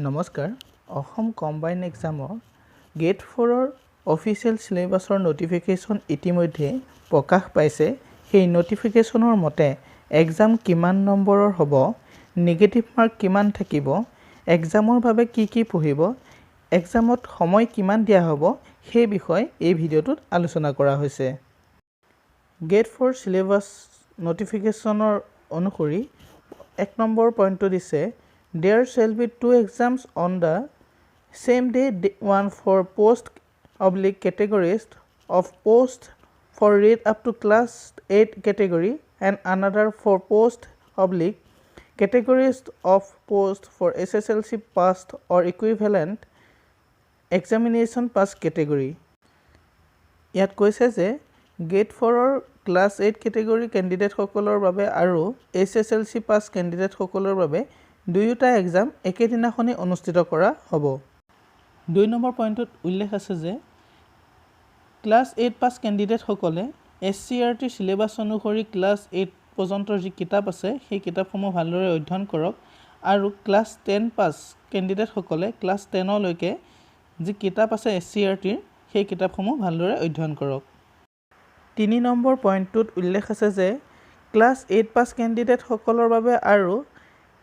নমস্কাৰ অসম কম্বাইন এক্সামৰ গেট 4ৰ অফিচিয়েল সিলেবাছৰ নটিফিকেশ্যন ইতিমধ্যে প্ৰকাশ পাইছে। সেই নটিফিকেশ্যনৰ মতে এক্সাম কিমান নম্বৰৰ হ'ব, নেগেটিভ মাৰ্ক কিমান থাকিব, এক্সামৰ বাবে কি পঢ়িব, এক্সামত সময় কিমান দিয়া হ'ব, সেই বিষয়ে এই ভিডিঅ'টোত আলোচনা কৰা হৈছে। গেট 4 সিলেবাছ নটিফিকেশ্যনৰ অনুসৰি 1 নম্বৰ পইণ্টটো দিছে There shall be 2 exams on the same day, one for post/categories of post for read up to class 8 category and another for post/categories of post for SSLC passed or equivalent examination pass category. ইয়াত কৈছে যে gate 4ৰ class 8 category কেণ্ডিডেটসকলৰ বাবে আৰু SSLC পাছ কেণ্ডিডেটসকলৰ বাবে দুয়োটা exam একেদিনাখনেই অনুষ্ঠিত কৰা হ'ব। 2 নম্বৰ পইণ্টত উল্লেখ আছে যে ক্লাছ 8 পাছ কেণ্ডিডেটসকলে SCRT সিলেবাছ অনুসৰি ক্লাছ 8 পৰ্যন্তৰ যি কিতাপ আছে সেই কিতাপসমূহ ভালদৰে অধ্যয়ন কৰক আৰু ক্লাছ 10 পাছ কেণ্ডিডেটসকলে ক্লাছ 10 লৈকে যি কিতাপ আছে SCRTৰ সেই কিতাপসমূহ ভালদৰে অধ্যয়ন কৰক। 3 নম্বৰ পইণ্টটোত উল্লেখ আছে যে ক্লাছ 8 পাছ কেণ্ডিডেটসকলৰ বাবে আৰু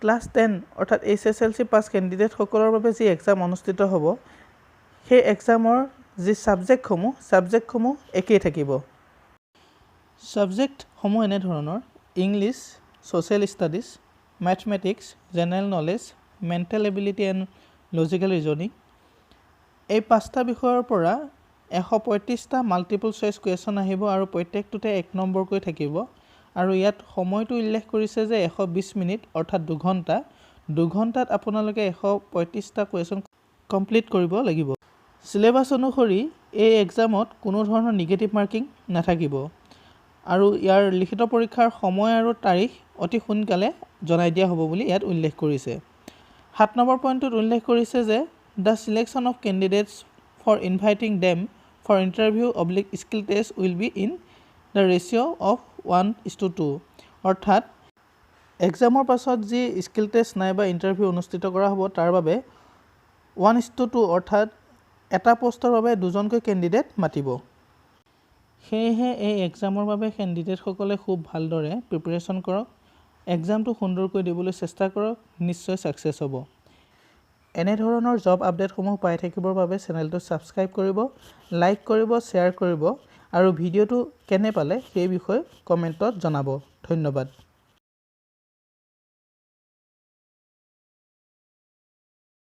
ক্লাছ 10 অৰ্থাৎ SSLC পাছ কেণ্ডিডেটসকলৰ বাবে যি এক্সাম অনুষ্ঠিত হ'ব সেই এক্সামৰ যি ছাবজেক্টসমূহ একেই থাকিব। ছাবজেক্টসমূহ এনেধৰণৰ English, social studies, mathematics, general knowledge, mental ability and logical reasoning. এই 5টা বিষয়ৰ পৰা 135টা মাল্টিপল চইচ কুৱেশ্যন আহিব আৰু প্ৰত্যেকটোতে 1 নম্বৰকৈ থাকিব আৰু ইয়াত সময়টো উল্লেখ কৰিছে যে 120 মিনিট অৰ্থাৎ 2 ঘণ্টা। 2 ঘণ্টাত আপোনালোকে 135টা কুৱেশ্যন কমপ্লিট কৰিব লাগিব। সিলেবাছ অনুসৰি এই এক্সামত কোনো ধৰণৰ নিগেটিভ মাৰ্কিং নাথাকিব আৰু ইয়াৰ লিখিত পৰীক্ষাৰ সময় আৰু তাৰিখ অতি সোনকালে জনাই দিয়া হ'ব বুলি ইয়াত উল্লেখ কৰিছে। 7 নম্বৰ পইণ্টত উল্লেখ কৰিছে যে the selection of candidates for inviting them for interview skill test will be in the ratio' of 1:2 অৰ্থাৎ এক্সামৰ পাছত যি স্কিল টেষ্ট নাইবা ইণ্টাৰভিউ অনুষ্ঠিত কৰা হ'ব তাৰ বাবে 1:2 অৰ্থাৎ এটা পোষ্টৰ বাবে 2জনকৈ কেণ্ডিডেট মাতিব। সেয়েহে এই এক্সামৰ বাবে কেণ্ডিডেটসকলে খুব ভালদৰে প্ৰিপেৰেশ্যন কৰক, এক্সামটো সুন্দৰকৈ দিবলৈ চেষ্টা কৰক, নিশ্চয় ছাকচেছ হ'ব। এনেধৰণৰ জব আপডেটসমূহ পাই থাকিবৰ বাবে চেনেলটো ছাবস্ক্ৰাইব কৰিব, লাইক কৰিব, শ্বেয়াৰ কৰিব আৰু ভিডিঅ'টো কেনে পালে সেই বিষয়ে কমেণ্টত জনাব। ধন্যবাদ।